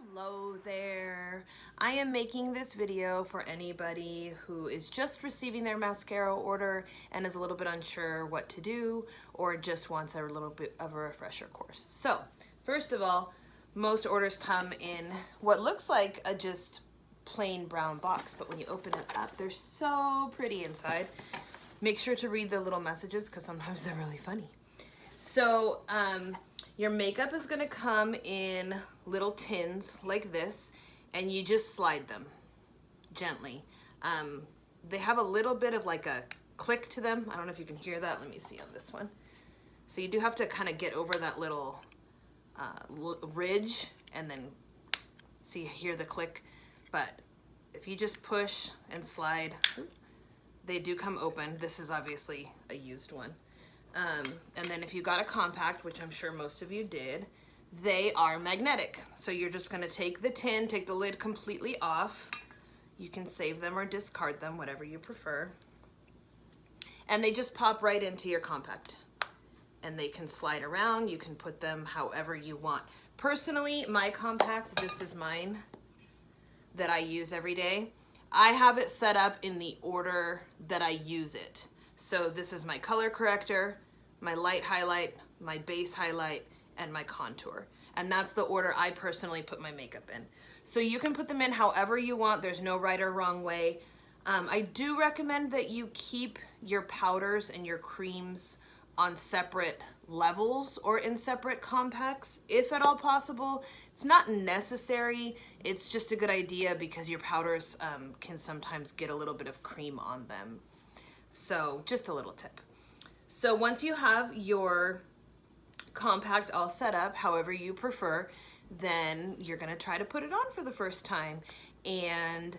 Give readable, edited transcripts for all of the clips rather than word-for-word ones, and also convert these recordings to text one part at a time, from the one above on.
Hello there. I am making this video for anybody who is just receiving their mascara order and is a little bit unsure what to do or just wants a little bit of a refresher course. So, first of all, most orders come in what looks like a just plain brown box, but when you open it up, they're so pretty inside. Make sure to read the little messages because sometimes they're really funny. So, your makeup is gonna come in little tins like this, and you just slide them gently. They have a little bit of like a click to them. I don't know if you can hear that. Let me see on this one. So you do have to kind of get over that little ridge and then hear the click. But if you just push and slide, they do come open. This is obviously a used one. And then if you got a compact, which I'm sure most of you did, they are magnetic. So you're just gonna take the tin, take the lid completely off. You can save them or discard them, whatever you prefer. And they just pop right into your compact. And they can slide around, you can put them however you want. Personally, my compact, this is mine, that I use every day. I have it set up in the order that I use it. So this is my color corrector, my light highlight, my base highlight, and my contour. And that's the order I personally put my makeup in. So you can put them in however you want. There's no right or wrong way. I do recommend that you keep your powders and your creams on separate levels or in separate compacts, if at all possible. It's not necessary. It's just a good idea because your powders can sometimes get a little bit of cream on them. So just a little tip. So once you have your compact all set up, however you prefer, then you're gonna try to put it on for the first time. And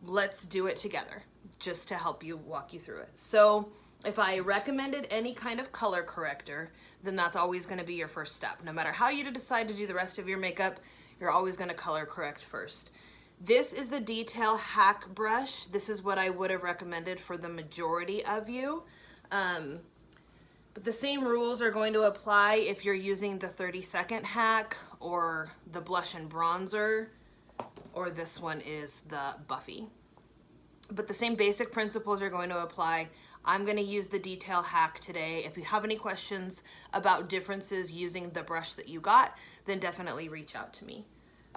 let's do it together, just to help you walk you through it. So if I recommended any kind of color corrector, then that's always gonna be your first step. No matter how you decide to do the rest of your makeup, you're always gonna color correct first. This is the Detail Hack brush. This is what I would have recommended for the majority of you. But the same rules are going to apply if you're using the 30-second hack or the blush and bronzer, or this one is the Buffy. But the same basic principles are going to apply. I'm going to use the Detail Hack today. If you have any questions about differences using the brush that you got, then definitely reach out to me.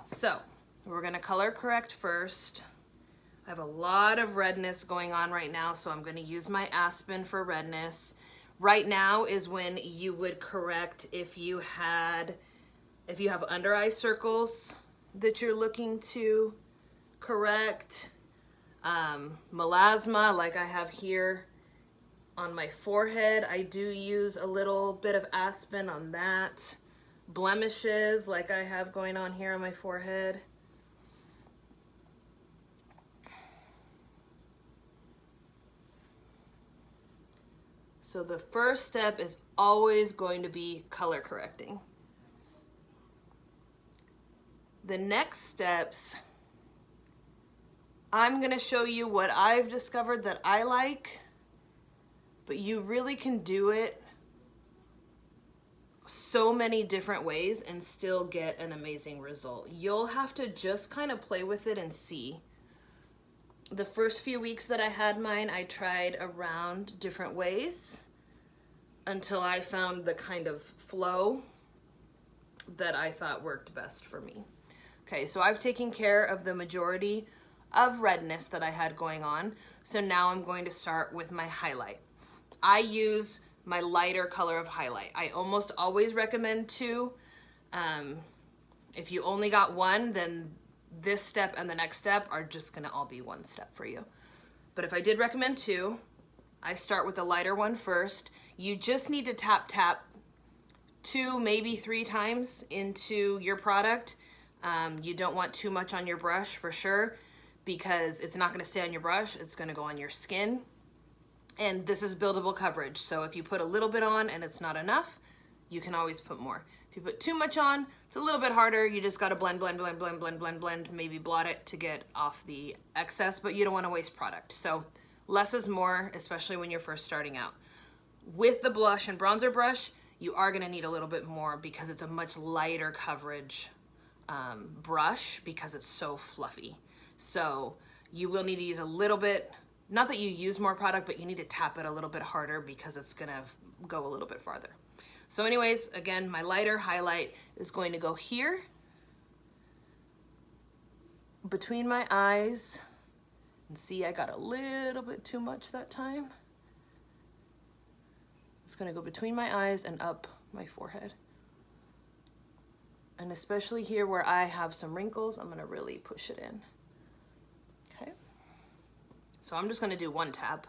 So we're going to color correct first. I have a lot of redness going on right now, so I'm going to use my Aspen for redness. Right now is when you would correct if you have under eye circles that you're looking to correct, melasma like I have here on my forehead. I do use a little bit of Aspen on that. Blemishes like I have going on here on my forehead. So the first step is always going to be color correcting. The next steps, I'm gonna show you what I've discovered that I like, but you really can do it so many different ways and still get an amazing result. You'll have to just kind of play with it and see. The first few weeks that I had mine, I tried around different ways until I found the kind of flow that I thought worked best for me. Okay, so I've taken care of the majority of redness that I had going on. So now I'm going to start with my highlight. I use my lighter color of highlight. I almost always recommend two. If you only got one, then this step and the next step are just gonna all be one step for you. But if I did recommend two, I start with the lighter one first. You just need to tap 2, maybe 3 times into your product. You don't want too much on your brush for sure, because it's not gonna stay on your brush, it's gonna go on your skin. And this is buildable coverage, so if you put a little bit on and it's not enough, you can always put more. If you put too much on, it's a little bit harder. You just gotta blend, maybe blot it to get off the excess, but you don't wanna waste product. So less is more, especially when you're first starting out. With the blush and bronzer brush, you are gonna need a little bit more because it's a much lighter coverage brush because it's so fluffy. So you will need to use a little bit, not that you use more product, but you need to tap it a little bit harder because it's gonna go a little bit farther. So anyways, again, my lighter highlight is going to go here between my eyes. And see, I got a little bit too much that time. It's gonna go between my eyes and up my forehead. And especially here where I have some wrinkles, I'm gonna really push it in. Okay. So I'm just gonna do one tap.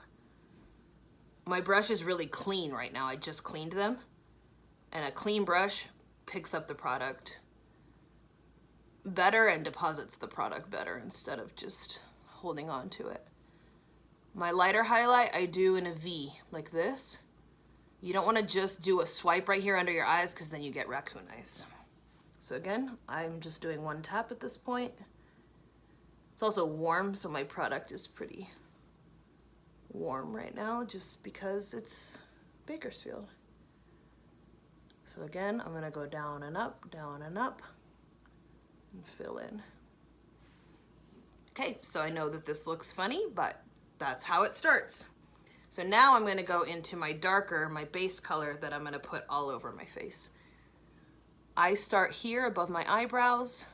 My brush is really clean right now. I just cleaned them. And a clean brush picks up the product better and deposits the product better instead of just holding on to it. My lighter highlight, I do in a V like this. You don't want to just do a swipe right here under your eyes because then you get raccoon eyes. So again, I'm just doing one tap at this point. It's also warm, so my product is pretty warm right now just because it's Bakersfield. So again, I'm gonna go down and up, and fill in. Okay, so I know that this looks funny, but that's how it starts. So now I'm gonna go into my darker, my base color that I'm gonna put all over my face. I start here above my eyebrows,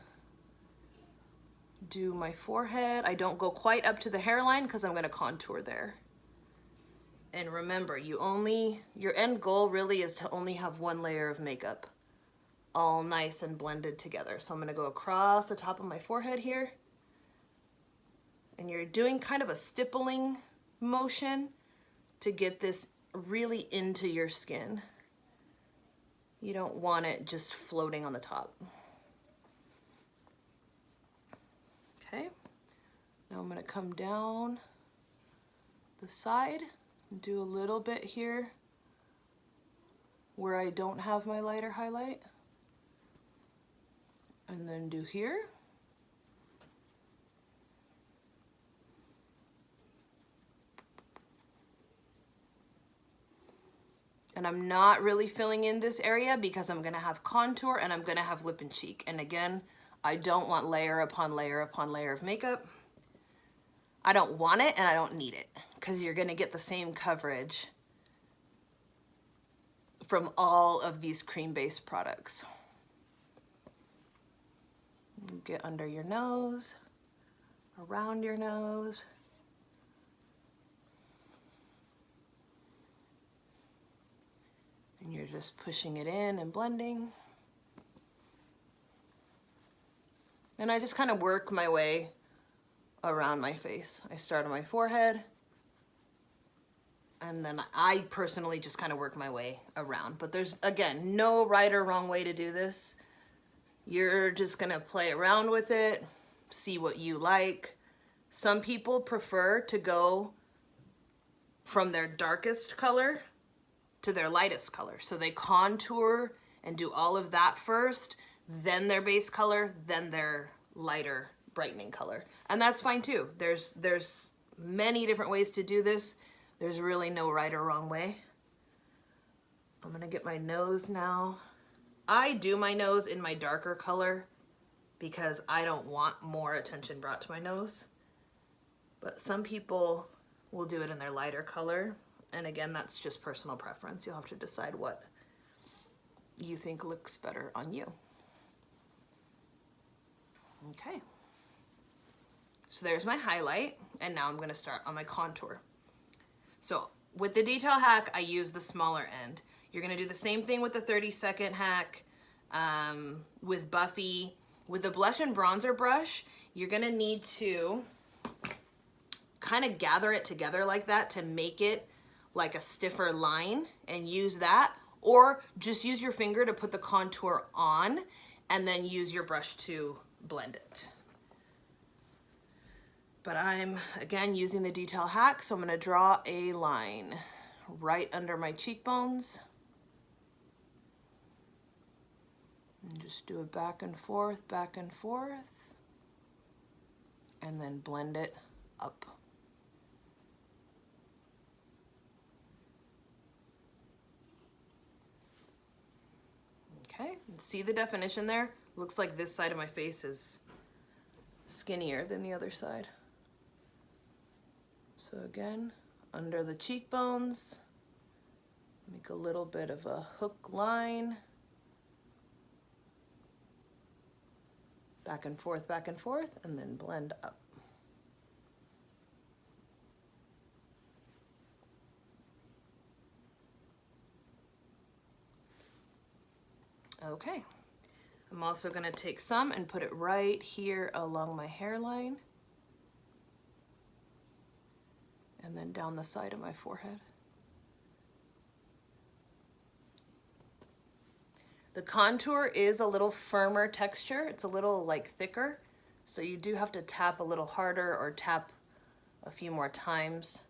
do my forehead. I don't go quite up to the hairline because I'm gonna contour there. And remember, your end goal really is to only have one layer of makeup, all nice and blended together. So I'm gonna go across the top of my forehead here. And you're doing kind of a stippling motion to get this really into your skin. You don't want it just floating on the top. Okay, now I'm gonna come down the side and do a little bit here where I don't have my lighter highlight. And then do here. And I'm not really filling in this area because I'm gonna have contour and I'm gonna have lip and cheek. And again, I don't want layer upon layer upon layer of makeup. I don't want it and I don't need it because you're gonna get the same coverage from all of these cream-based products. Get under your nose, around your nose. And you're just pushing it in and blending. And I just kind of work my way around my face. I start on my forehead, and then I personally just kind of work my way around. But there's, again, no right or wrong way to do this. You're just gonna play around with it, see what you like. Some people prefer to go from their darkest color to their lightest color. So they contour and do all of that first, then their base color, then their lighter brightening color. And that's fine too. There's many different ways to do this. There's really no right or wrong way. I'm gonna get my nose now. I do my nose in my darker color because I don't want more attention brought to my nose. But some people will do it in their lighter color. And again, that's just personal preference. You'll have to decide what you think looks better on you. Okay. So there's my highlight, and now I'm gonna start on my contour. So with the detail hack, I use the smaller end. You're gonna do the same thing with the 30-second hack, with Buffy. With the blush and bronzer brush, you're gonna need to kind of gather it together like that to make it like a stiffer line and use that, or just use your finger to put the contour on and then use your brush to blend it. But I'm, again, using the detail hack, so I'm gonna draw a line right under my cheekbones. And just do it back and forth, and then blend it up. Okay, see the definition there? Looks like this side of my face is skinnier than the other side. So again, under the cheekbones, make a little bit of a hook line. Back and forth, and then blend up. Okay, I'm also going to take some and put it right here along my hairline and then down the side of my forehead. The contour is a little firmer texture. It's a little like thicker, so you do have to tap a little harder or tap a few more times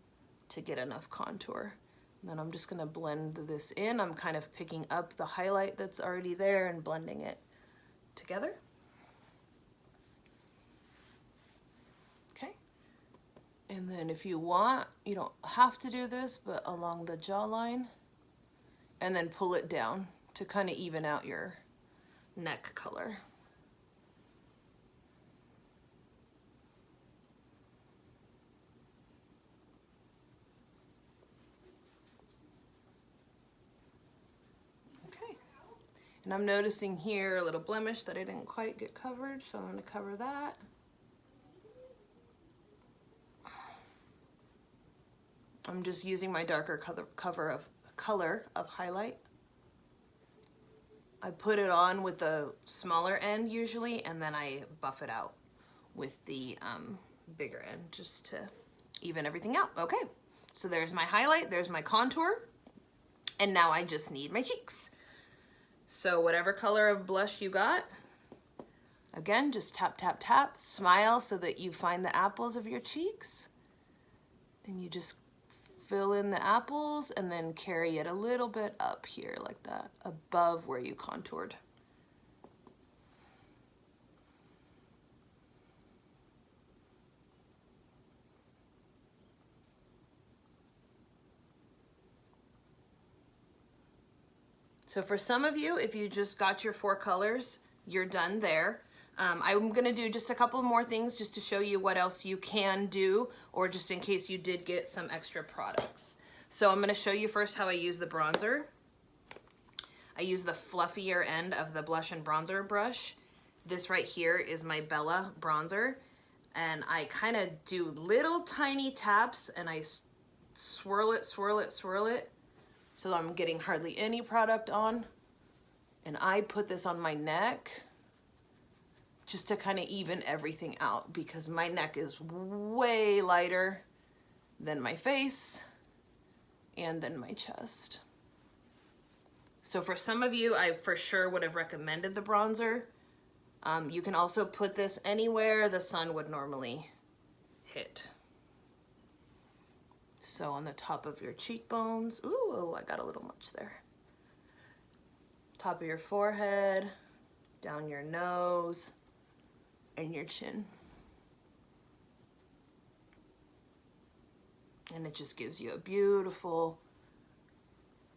to get enough contour. And then I'm just gonna blend this in. I'm kind of picking up the highlight that's already there and blending it together. Okay. And then if you want, you don't have to do this, but along the jawline, and then pull it down to kind of even out your neck color. And I'm noticing here a little blemish that I didn't quite get covered, so I'm going to cover that. I'm just using my darker color of highlight. I put it on with the smaller end usually, and then I buff it out with the bigger end just to even everything out. Okay, so there's my highlight, there's my contour, and now I just need my cheeks. So whatever color of blush you got, again, just tap, tap, tap, smile so that you find the apples of your cheeks. And you just fill in the apples and then carry it a little bit up here like that, above where you contoured. So for some of you, if you just got your 4 colors, you're done there. I'm gonna do just a couple more things just to show you what else you can do, or just in case you did get some extra products. So I'm gonna show you first how I use the bronzer. I use the fluffier end of the blush and bronzer brush. This right here is my Bella bronzer, and I kind of do little tiny taps and I swirl it, swirl it, swirl it, so I'm getting hardly any product on. And I put this on my neck just to kind of even everything out, because my neck is way lighter than my face and then my chest. So for some of you, I for sure would have recommended the bronzer. You can also put this anywhere the sun would normally hit. So on the top of your cheekbones, ooh, I got a little much there. Top of your forehead, down your nose, and your chin. And it just gives you a beautiful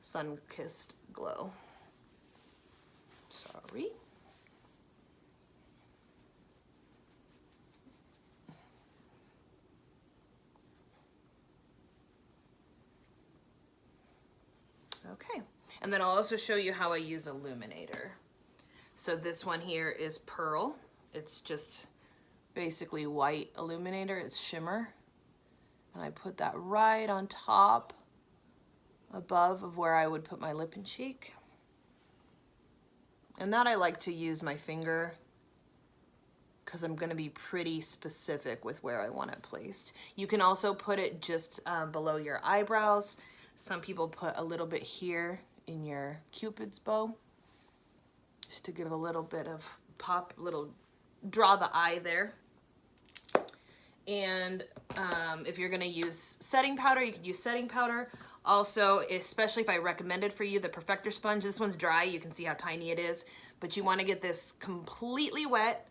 sun-kissed glow. Sorry. Okay, and then I'll also show you how I use illuminator. So this one here is Pearl. It's just basically white illuminator, it's shimmer. And I put that right on top, above of where I would put my lip and cheek. And that I like to use my finger, because I'm gonna be pretty specific with where I want it placed. You can also put it just below your eyebrows. Some people put a little bit here in your Cupid's bow, just to give a little bit of pop, draw the eye there. And if you're gonna use setting powder, you could use setting powder. Also, especially if I recommended for you the Perfector sponge, this one's dry, you can see how tiny it is, but you wanna get this completely wet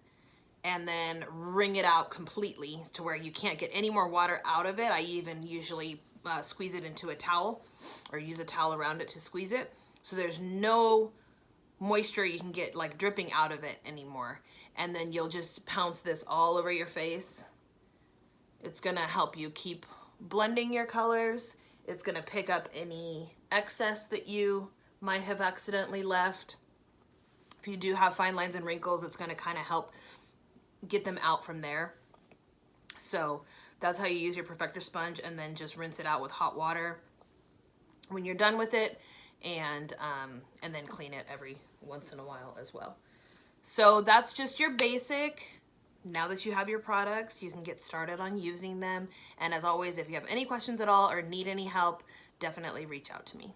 and then wring it out completely to where you can't get any more water out of it. I even usually squeeze it into a towel or use a towel around it to squeeze it. So there's no moisture you can get like dripping out of it anymore. And then you'll just pounce this all over your face. It's gonna help you keep blending your colors. It's gonna pick up any excess that you might have accidentally left. If you do have fine lines and wrinkles, it's gonna kind of help get them out from there. So that's how you use your perfector sponge, and then just rinse it out with hot water when you're done with it, and then clean it every once in a while as well. So that's just your basic. Now that you have your products, you can get started on using them. And as always, if you have any questions at all or need any help, definitely reach out to me.